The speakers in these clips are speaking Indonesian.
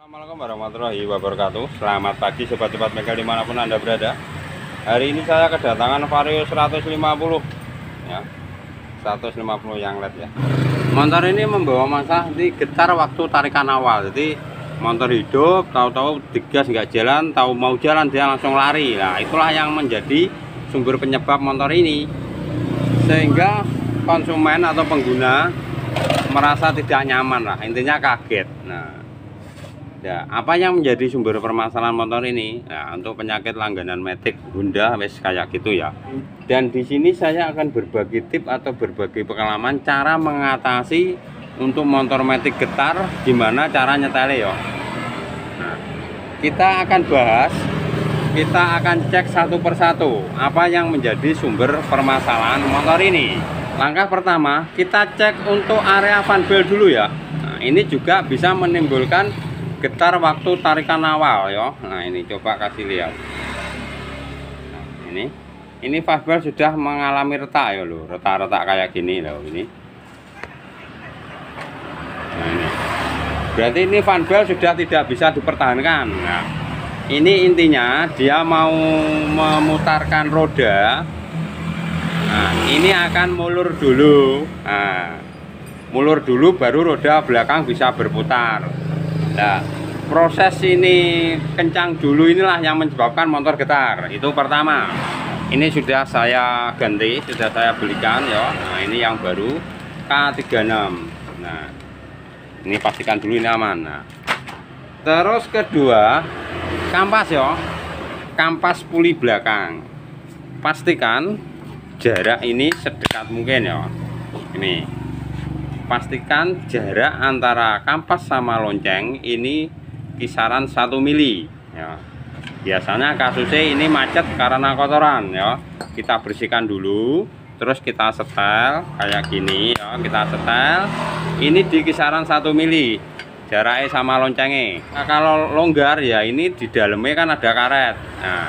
Assalamualaikum warahmatullahi wabarakatuh. Selamat pagi sobat-sobat bengkel dimanapun Anda berada. Hari ini saya kedatangan Vario 150 ya, 150 yang LED ya. Motor ini membawa masalah di getar waktu tarikan awal. Jadi motor hidup, tahu-tahu digas nggak jalan, tahu mau jalan dia langsung lari. Nah, itulah yang menjadi sumber penyebab motor ini, sehingga konsumen atau pengguna merasa tidak nyaman lah, intinya kaget. Nah ya, apa yang menjadi sumber permasalahan motor ini? Nah, untuk penyakit langganan matic Honda wes kayak gitu ya. Dan di sini saya akan berbagi tip atau berbagi pengalaman cara mengatasi untuk motor matic getar, gimana cara nyetele ya. Nah, kita akan bahas, kita akan cek satu persatu apa yang menjadi sumber permasalahan motor ini. Langkah pertama, kita cek untuk area fan belt dulu ya. Nah, ini juga bisa menimbulkan getar waktu tarikan awal ya. Nah, ini coba kasih lihat. Nah, ini fan belt sudah mengalami retak ya loh, retak-retak kayak gini loh ini. Nah, ini. Berarti ini fan belt sudah tidak bisa dipertahankan. Nah, ini intinya dia mau memutarkan roda. Nah, ini akan mulur dulu. Nah, mulur dulu baru roda belakang bisa berputar. Nah, proses ini kencang dulu inilah yang menyebabkan motor getar. Itu pertama. Ini sudah saya ganti, sudah saya belikan ya. Nah, ini yang baru K36. Nah, ini pastikan dulu ini aman. Nah, terus kedua, kampas ya. Kampas puli belakang. Pastikan jarak ini sedekat mungkin ya. Ini pastikan jarak antara kampas sama lonceng ini kisaran 1 mili ya. Biasanya kasusnya ini macet karena kotoran ya. Kita bersihkan dulu, terus kita setel kayak gini ya. Kita setel ini di kisaran 1 mili jaraknya sama loncengnya. Nah, kalau longgar ya ini di dalamnya kan ada karet. Nah,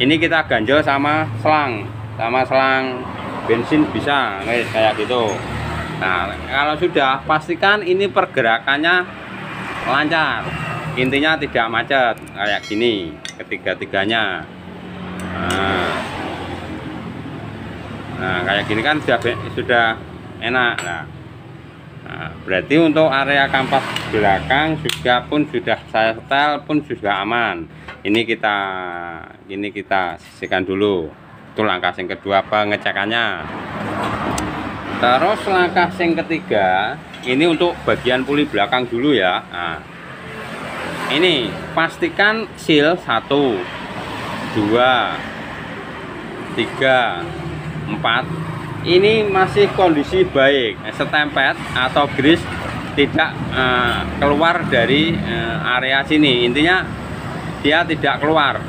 ini kita ganjel sama selang bensin bisa kayak gitu. Nah, kalau sudah pastikan ini pergerakannya lancar, intinya tidak macet kayak gini ketiga-tiganya. Nah, kayak gini kan sudah enak. Nah, berarti untuk area kampas belakang juga pun sudah saya setel pun sudah aman. Ini kita sisihkan dulu. Itu langkah yang kedua pengecekannya. Terus langkah yang ketiga ini untuk bagian puli belakang dulu ya. Nah, ini pastikan seal 1 2 3 4 ini masih kondisi baik, setempet atau grease tidak keluar dari area sini. Intinya dia tidak keluar,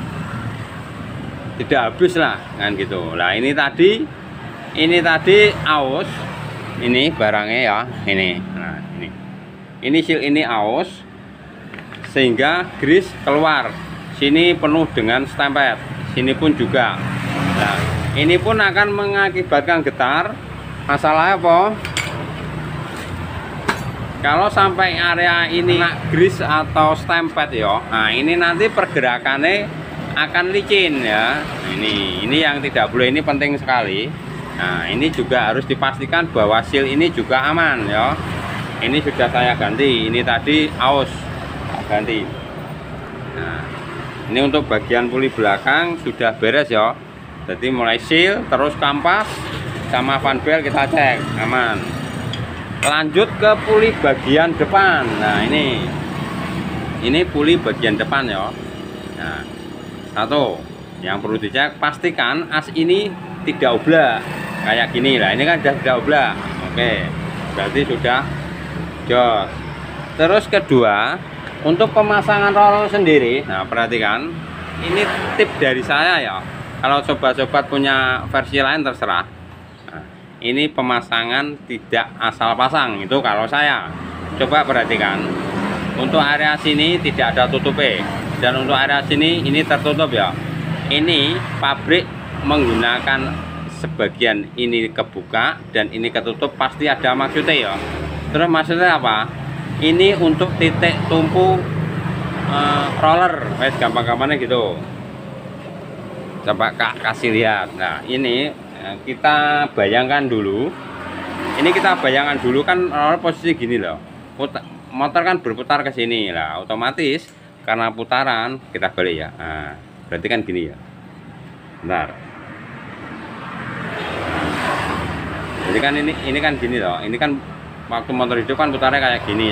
tidak habis lah kan gitu. Nah, ini tadi aus, ini barangnya ya, ini. Nah, ini seal ini aus sehingga grease keluar. Sini penuh dengan stempet, sini pun juga. Nah, ini pun akan mengakibatkan getar. Masalahnya apa? Kalau sampai area ini grease atau stempet ya, nah ini nanti pergerakannya akan licin ya. Ini yang tidak boleh, ini penting sekali. Nah, ini juga harus dipastikan bahwa seal ini juga aman ya. Ini sudah saya ganti, ini tadi aus ganti. Nah, ini untuk bagian puli belakang sudah beres ya. Jadi mulai seal, terus kampas sama fan belt kita cek aman. Lanjut ke puli bagian depan. Nah, ini puli bagian depan ya. Nah, satu yang perlu dicek, pastikan as ini tidak oblak kayak gini lah. Ini kan sudah tidak oblak. Oke, berarti sudah jos. Terus kedua, untuk pemasangan roller sendiri, nah perhatikan, ini tip dari saya ya. Kalau sobat-sobat punya versi lain terserah. Nah, ini pemasangan tidak asal pasang, itu kalau saya. Coba perhatikan, untuk area sini tidak ada tutupnya, dan untuk area sini ini tertutup ya. Ini pabrik menggunakan sebagian ini kebuka dan ini ketutup, pasti ada maksudnya ya. Terus maksudnya apa? Ini untuk titik tumpu roller, gampang-gampangnya gitu. Coba Kak kasih lihat. Nah ini kita bayangkan dulu. Ini kita bayangkan dulu kan roller posisi gini loh. Motor kan berputar ke sini lah, otomatis karena putaran kita balik ya. Nah, berarti kan gini ya. Bentar. Jadi kan ini kan gini loh. Ini kan waktu motor hidup kan putarnya kayak gini.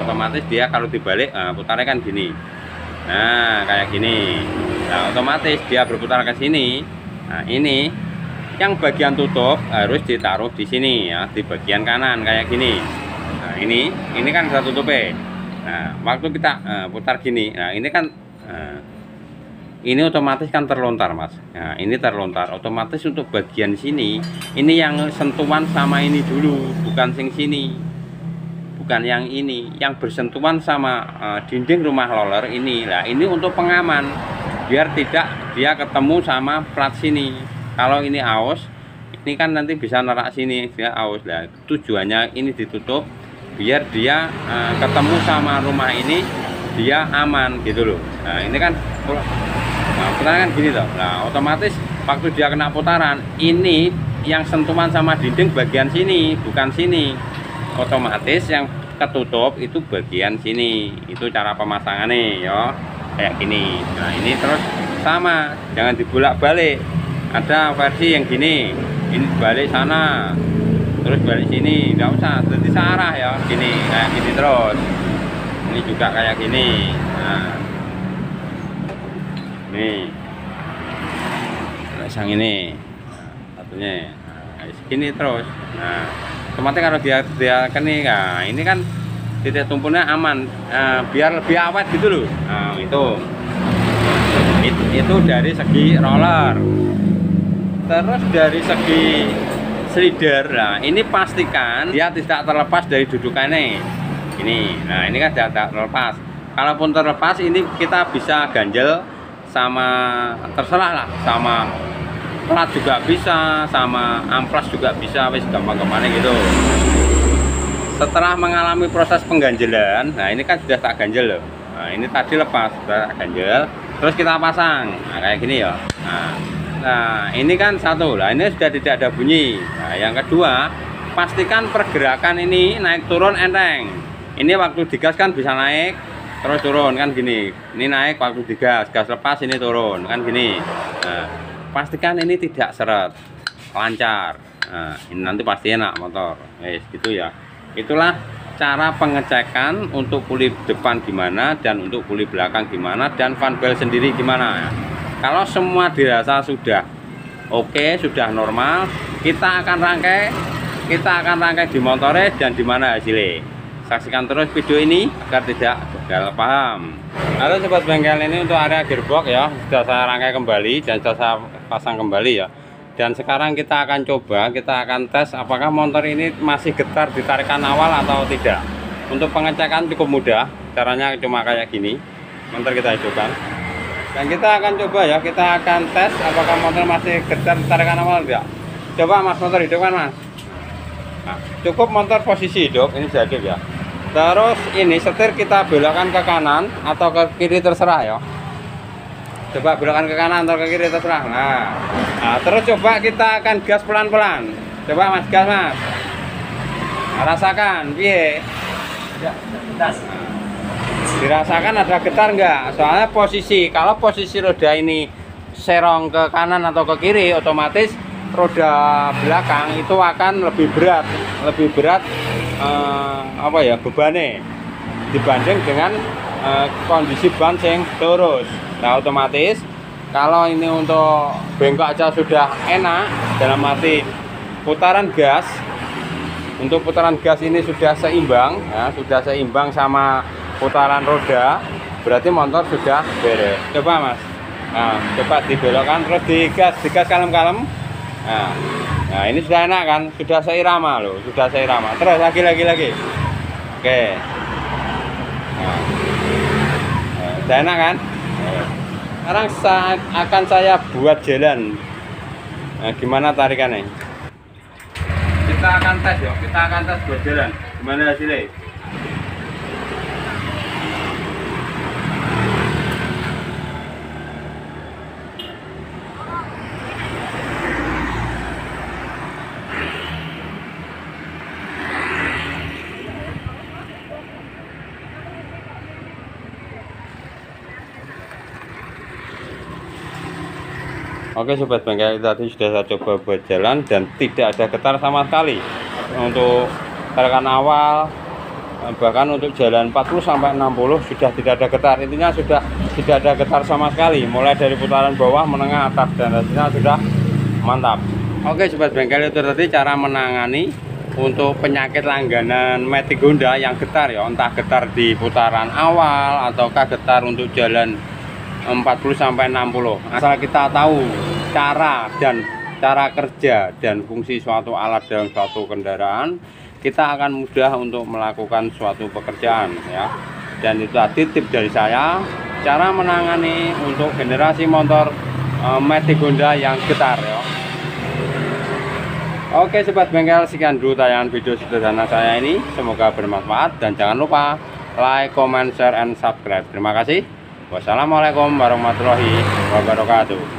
Otomatis dia kalau dibalik putarnya kan gini. Nah, kayak gini. Nah, otomatis dia berputar ke sini. Nah, ini yang bagian tutup harus ditaruh di sini ya, di bagian kanan kayak gini. Nah, ini kan bisa tutupnya. Nah, waktu kita putar gini, nah ini kan ini otomatis kan terlontar, Mas. Nah, ini terlontar otomatis untuk bagian sini. Ini yang sentuhan sama ini dulu, bukan sini. Bukan yang ini, yang bersentuhan sama dinding rumah roller ini. Nah, ini untuk pengaman biar tidak dia ketemu sama plat sini. Kalau ini aus, ini kan nanti bisa nerak sini, dia aus. Nah, tujuannya ini ditutup biar dia ketemu sama rumah ini, dia aman gitu loh. Nah, ini kan putaran kan gini loh. Nah, otomatis waktu dia kena putaran, ini yang sentuhan sama dinding bagian sini, bukan sini. Otomatis yang ketutup itu bagian sini. Itu cara pemasangannya ya, kayak gini. Nah, ini terus sama, jangan dibolak-balik. Ada versi yang gini, ini balik sana, terus balik sini, nggak usah, jadi searah ya, gini, kayak gini terus. Ini juga kayak gini. Nah, nih, pasang ini, satunya, segini terus. Nah, otomatis kalau dia keni, nah ini kan titik tumpunya aman, biar lebih awet gitu loh. Nah, itu dari segi roller. Terus dari segi slider, nah ini pastikan dia tidak terlepas dari dudukannya. Ini, nah ini kan tidak terlepas. Kalaupun terlepas, ini kita bisa ganjel sama, terserah lah, sama plat juga bisa, sama amplas juga bisa, wis gampang-gampangnya gitu. Setelah mengalami proses pengganjelan, nah ini kan sudah tak ganjel loh. Nah ini tadi lepas, sudah tak ganjel, terus kita pasang, nah kayak gini ya. Nah ini kan satu lah, ini sudah tidak ada bunyi. Nah yang kedua, pastikan pergerakan ini naik turun enteng. Ini waktu digas kan bisa naik terus turun kan gini. Ini naik waktu digas, gas lepas ini turun kan gini. Nah pastikan ini tidak seret, lancar. Nah ini nanti pasti enak motor. Gitu ya. Itulah cara pengecekan untuk puli depan gimana dan untuk puli belakang gimana dan fan belt sendiri gimana. Kalau semua dirasa sudah oke, sudah normal, kita akan rangkai di motornya dan di mana hasilnya. Saksikan terus video ini agar tidak gagal paham. Halo sobat bengkel, ini untuk area gearbox ya, sudah saya rangkai kembali dan sudah saya pasang kembali ya. Dan sekarang kita akan coba, kita akan tes apakah motor ini masih getar di tarikan awal atau tidak. Untuk pengecekan cukup mudah, caranya cuma kayak gini. Motor kita hidupkan. Dan kita akan coba ya, kita akan tes apakah motor masih getar di tarikan awal tidak. Coba Mas, motor hidupkan Mas. Nah, cukup motor posisi hidup, ini sudah hidup ya. Terus ini setir kita belokkan ke kanan atau ke kiri terserah ya. Coba belokkan ke kanan atau ke kiri terserah. Nah, terus coba kita akan gas pelan-pelan. Coba Mas, gas Mas. Nah, rasakan, piye? Dirasakan ada getar enggak? Soalnya kalau posisi roda ini serong ke kanan atau ke kiri, otomatis roda belakang itu akan lebih berat bebannya dibanding dengan kondisi ban yang lurus. Nah otomatis kalau ini untuk bengkok aja sudah enak, dalam arti putaran gas, untuk putaran gas ini sudah seimbang ya, sudah seimbang sama putaran roda, berarti motor sudah beres. Coba Mas, nah coba dibelokkan terus digas kalem-kalem. Nah ini sudah enak kan, sudah seirama loh, sudah seirama. Terus lagi. Oke. Nah, sudah enak kan? Sekarang akan saya buat jalan. Nah, gimana tarikannya? Kita akan tes ya, kita akan tes buat jalan. Gimana hasilnya? Oke sobat bengkel, tadi sudah saya coba buat jalan dan tidak ada getar sama sekali untuk tekan awal, bahkan untuk jalan 40 sampai 60 sudah tidak ada getar. Intinya sudah tidak ada getar sama sekali, mulai dari putaran bawah, menengah, atas, dan hasilnya sudah mantap. Oke sobat bengkel, itu tadi cara menangani untuk penyakit langganan Matic Honda yang getar ya, entah getar di putaran awal ataukah getar untuk jalan 40 sampai 60. Asal kita tahu cara kerja dan fungsi suatu alat dalam suatu kendaraan, kita akan mudah untuk melakukan suatu pekerjaan ya. Dan itu tadi tips dari saya, cara menangani untuk generasi motor Matic Honda yang getar ya. Oke sobat bengkel, sekian dulu tayangan video sederhana saya ini, semoga bermanfaat dan jangan lupa like, comment, share, and subscribe. Terima kasih. Wassalamualaikum warahmatullahi wabarakatuh.